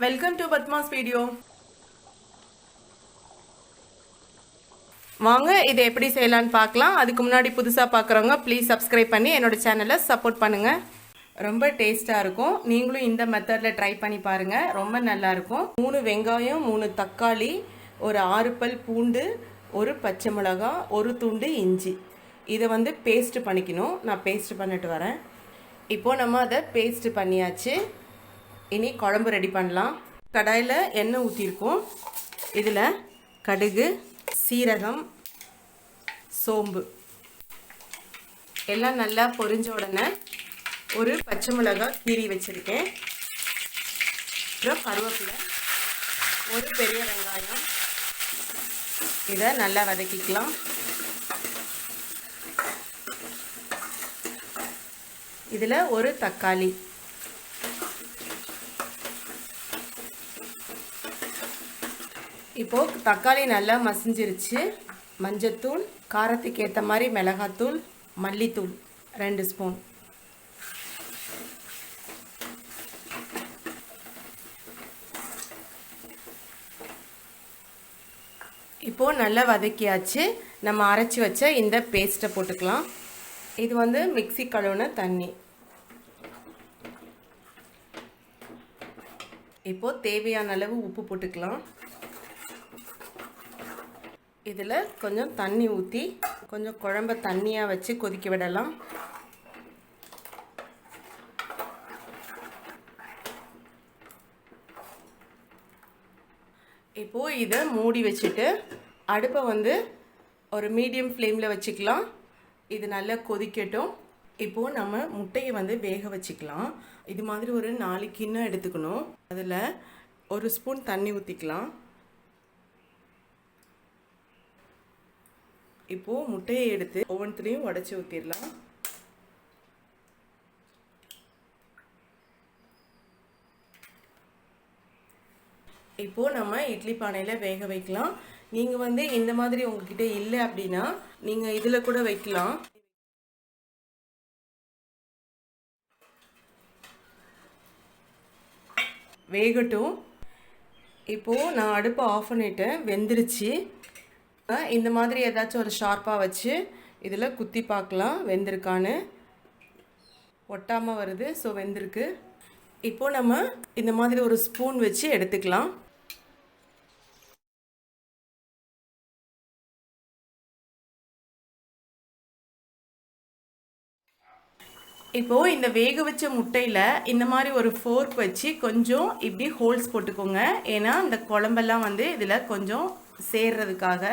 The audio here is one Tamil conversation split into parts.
Welcome to Padma's video. வாங்க இதை எப்படி செய்யலான்னு பார்க்கலாம். அதுக்கு முன்னாடி புதுசாக பார்க்குறவங்க ப்ளீஸ் சப்ஸ்கிரைப் பண்ணி என்னோட சேனலை சப்போர்ட் பண்ணுங்கள். ரொம்ப டேஸ்ட்டாக இருக்கும். நீங்களும் இந்த மெத்தடில் ட்ரை பண்ணி பாருங்கள், ரொம்ப நல்லாயிருக்கும். 3 வெங்காயம், 3 தக்காளி, ஒரு 6 பல் பூண்டு, ஒரு பச்சை மிளகாய், ஒரு துண்டு இஞ்சி, இதை பேஸ்ட்டு பண்ணிக்கணும். நான் பேஸ்ட்டு பண்ணிட்டு வரேன். இப்போது நம்ம அதை பேஸ்ட்டு பண்ணியாச்சு. இனி குழம்பு ரெடி பண்ணலாம். கடாயில் எண்ணெய் ஊற்றிருக்கோம். இதில் கடுகு, சீரகம், சோம்பு எல்லாம் நல்லா பொரிஞ்ச உடனே ஒரு பச்சை மிளகாய் கீறி வச்சுருக்கேன். அப்புறம் கருவேப்பிலை, ஒரு பெரிய வெங்காயம், இதை நல்லா வதக்கிக்கலாம். இதில் ஒரு தக்காளி, இப்போது தக்காளி நல்லா மசிஞ்சிருச்சு. மஞ்சத்தூள், காரத்துக்கு ஏற்ற மாதிரி மிளகாத்தூள், மல்லித்தூள் 2 ஸ்பூன். இப்போது நல்லா வதக்கியாச்சு. நம்ம அரைச்சி வச்ச இந்த பேஸ்ட்டை போட்டுக்கலாம். இது மிக்ஸி கழுவுன தண்ணி. இப்போது தேவையான அளவு உப்பு போட்டுக்கலாம். இதில் கொஞ்சம் தண்ணி ஊற்றி கொஞ்சம் குழம்ப தண்ணியாக வச்சு கொதிக்க விடலாம். இப்போது இதை மூடி வச்சுட்டு அடுப்பை ஒரு மீடியம் ஃப்ளேமில் வச்சுக்கலாம். இது நல்லா கொதிக்கட்டும். இப்போது நம்ம முட்டையை வேக வச்சுக்கலாம். இது மாதிரி ஒரு 4 கிண்ணம் எடுத்துக்கணும். அதில் 1 ஸ்பூன் தண்ணி ஊற்றிக்கலாம். இப்போது முட்டையை எடுத்து ஒவ்வொன்றுலையும் உடச்சி ஊற்றிடலாம். இப்போது நம்ம இட்லி பானையில் வேக வைக்கலாம். நீங்கள் இந்த மாதிரி உங்ககிட்ட இல்லை அப்படின்னா நீங்கள் இதில் கூட வைக்கலாம். வேகட்டும். இப்போது நான் அடுப்பை ஆஃப் பண்ணிவிட்டேன். வெந்துருச்சு. இந்த மாதிரி ஏதாச்சும் ஒரு ஷார்ப்பாக வச்சு இதில் குத்தி பார்க்கலாம் வெந்திருக்கான்னு. ஒட்டாமல் வருது, ஸோ வெந்திருக்கு. இப்போது நம்ம இந்த மாதிரி ஒரு ஸ்பூன் வச்சு எடுத்துக்கலாம். இப்போது இந்த வேக வச்ச முட்டையில் இந்த மாதிரி ஒரு ஃபோர்க் வச்சு கொஞ்சம் இப்படி ஹோல்ஸ் போட்டுக்கோங்க. ஏன்னா இந்த குழம்பெல்லாம் இதில் கொஞ்சம் சேர்றதுக்காக.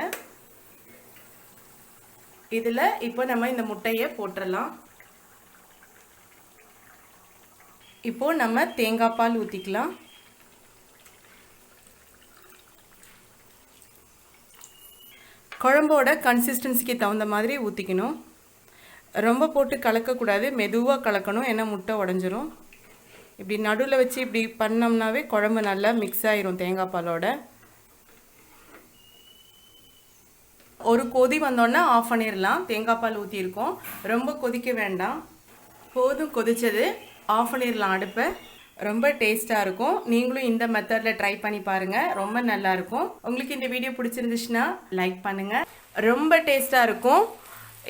இதில் இப்போ நம்ம இந்த முட்டையை போட்டுடலாம். இப்போது நம்ம தேங்காய் பால் ஊற்றிக்கலாம். குழம்போட கன்சிஸ்டன்சிக்கு தகுந்த மாதிரி ஊற்றிக்கணும். ரொம்ப போட்டு கலக்கக்கூடாது, மெதுவாக கலக்கணும். ஏன்னா முட்டை உடஞ்சிரும். இப்படி நடுவில் வச்சு இப்படி பண்ணோம்னாவே குழம்பு நல்லா மிக்ஸ் ஆயிரும் தேங்காய் பாலோட. ஒரு கொதி வந்தோடனே ஆஃப் பண்ணிடலாம். தேங்காய் பால் ஊற்றிருக்கோம், ரொம்ப கொதிக்க வேண்டாம். போதும் கொதிச்சது, ஆஃப் பண்ணிடலாம் அடுப்பை. ரொம்ப டேஸ்ட்டாக இருக்கும். நீங்களும் இந்த மெத்தடில் ட்ரை பண்ணி பாருங்கள், ரொம்ப நல்லாயிருக்கும். உங்களுக்கு இந்த வீடியோ பிடிச்சிருந்துச்சுன்னா லைக் பண்ணுங்கள். ரொம்ப டேஸ்ட்டாக இருக்கும்.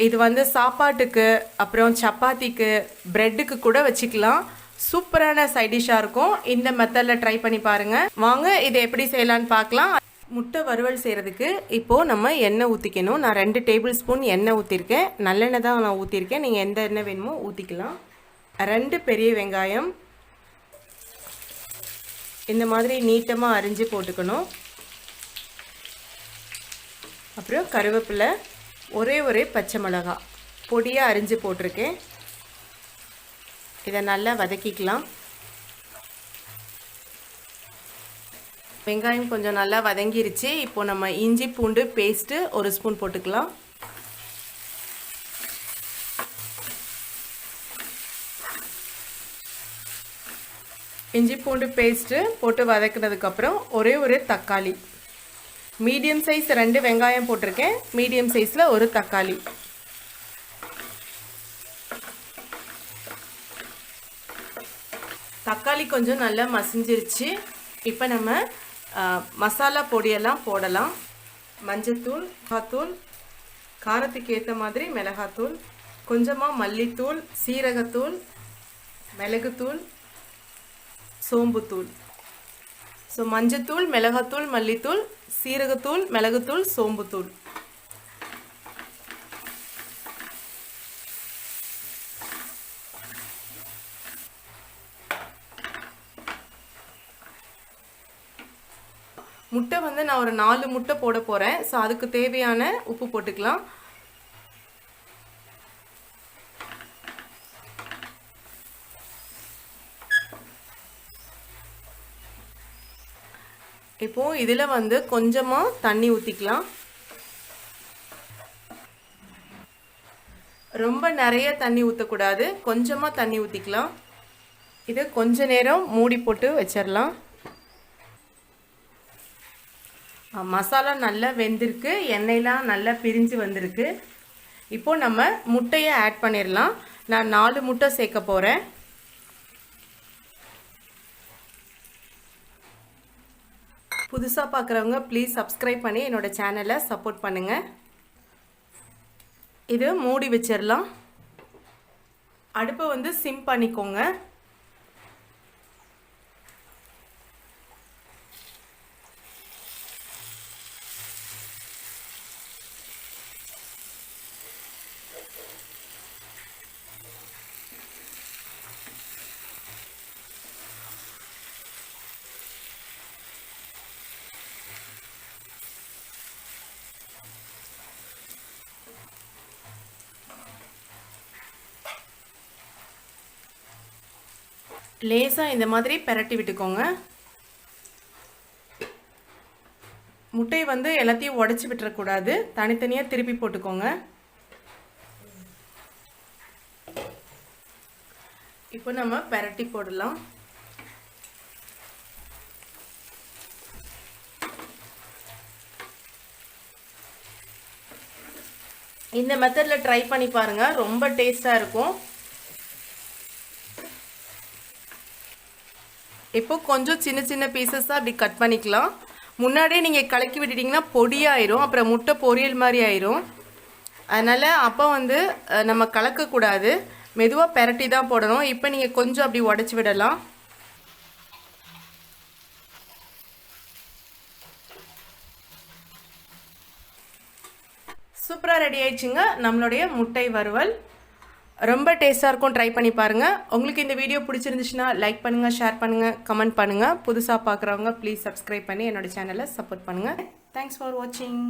இது சாப்பாட்டுக்கு, அப்புறம் சப்பாத்திக்கு, ப்ரெட்டுக்கு கூட வச்சுக்கலாம். சூப்பரான சைட் டிஷ்ஷாக இருக்கும். இந்த மெத்தடில் ட்ரை பண்ணி பாருங்கள். வாங்க இதை எப்படி செய்யலான்னு பார்க்கலாம். முட்டை வறுவல் செய்கிறதுக்கு இப்போது நம்ம எண்ணெய் ஊற்றிக்கணும். நான் 2 டேபிள் ஸ்பூன் எண்ணெய் ஊற்றிருக்கேன். நல்லெண்ணெய் தான் நான் ஊற்றிருக்கேன். நீங்கள் எந்த எண்ணெய் வேணுமோ ஊற்றிக்கலாம். 2 பெரிய வெங்காயம் இந்த மாதிரி நீட்டமாக அரிஞ்சு போட்டுக்கணும். அப்புறம் கருவேப்பிலை, ஒரே பச்சை மிளகாய் பொடியாக அரிஞ்சு போட்டிருக்கேன். இதை நல்லா வதக்கிக்கலாம். வெங்காயம் கொஞ்சம் நல்லா வதங்கிருச்சு. இப்போது நம்ம இஞ்சி பூண்டு பேஸ்ட்டு 1 ஸ்பூன் போட்டுக்கலாம். இஞ்சி பூண்டு பேஸ்ட்டு போட்டு வதக்கினதுக்கப்புறம் ஒரு தக்காளி, மீடியம் சைஸ் 2 வெங்காயம் போட்டிருக்கேன். மீடியம் சைஸில் ஒரு தக்காளி. தக்காளி கொஞ்சம் நல்லா மசிஞ்சிருச்சு. இப்போ நம்ம மசாலா பொடியெல்லாம் போடலாம். மஞ்சத்தூள், மிளகாத்தூள், காரத்துக்கு ஏற்ற மாதிரி மிளகாத்தூள், கொஞ்சமாக மல்லித்தூள், சீரகத்தூள், மிளகுத்தூள், சோம்புத்தூள். ஸோ மஞ்சத்தூள், மிளகாத்தூள், மல்லித்தூள், சீரகத்தூள், மிளகுத்தூள், சோம்புத்தூள். முட்டை வந்து நான் ஒரு 4 முட்டை போட போகிறேன். ஸோ அதுக்கு தேவையான உப்பு போட்டுக்கலாம். இப்போது இதில் வந்து கொஞ்சமாக தண்ணி ஊற்றிக்கலாம். ரொம்ப நிறைய தண்ணி ஊற்றக்கூடாது, கொஞ்சமாக தண்ணி ஊற்றிக்கலாம். இதை கொஞ்ச நேரம் மூடி போட்டு வச்சிடலாம். மசாலா நல்லா வெந்திருக்கு, எண்ணெயெலாம் நல்லா பிரிஞ்சு வந்திருக்கு. இப்போது நம்ம முட்டையை ஆட் பண்ணிடலாம். நான் 4 முட்டை சேர்க்க போகிறேன். புதுசாக பார்க்குறவங்க ப்ளீஸ் சப்ஸ்கிரைப் பண்ணி என்னோடய சேனலை சப்போர்ட் பண்ணுங்கள். இது மூடி வச்சிடலாம். அடுப்பை வந்து சிம் பண்ணிக்கோங்க. லேசாக இந்த மாதிரி பெரட்டி விட்டுக்கோங்க. முட்டையை வந்து எல்லாத்தையும் உடச்சி விட்டுறக்கூடாது, தனித்தனியாக திருப்பி போட்டுக்கோங்க. இப்போ நம்ம பெரட்டி போடலாம். இந்த மெத்தடில் ட்ரை பண்ணி பாருங்கள், ரொம்ப டேஸ்ட்டாக இருக்கும். இப்போ கொஞ்சம் சின்ன சின்ன பீசஸாக அப்படி கட் பண்ணிக்கலாம். முன்னாடியே நீங்கள் கலக்கி விட்டுட்டிங்கன்னா பொடியாயிரும், அப்புறம் முட்டை பொரியல் மாதிரி ஆயிரும். அதனால் அப்போ வந்து நம்ம கலக்கக்கூடாது, மெதுவாக பெரட்டி தான் போடணும். இப்போ நீங்கள் கொஞ்சம் அப்படி உடச்சி விடலாம். சூப்பராக ரெடி ஆயிடுச்சுங்க நம்மளுடைய முட்டை வறுவல். ரொம்ப டேஸ்ட்டாக இருக்கும், ட்ரை பண்ணி பாருங்கள். உங்களுக்கு இந்த வீடியோ பிடிச்சிருந்துச்சுன்னா லைக் பண்ணுங்கள், ஷேர் பண்ணுங்கள், கமெண்ட் பண்ணுங்கள். புதுசாக பார்க்குறவங்க ப்ளீஸ் சப்ஸ்கிரைப் பண்ணி என்னோடய சேனலை சப்போர்ட் பண்ணுங்கள். தேங்க்ஸ் ஃபார் வாட்சிங்.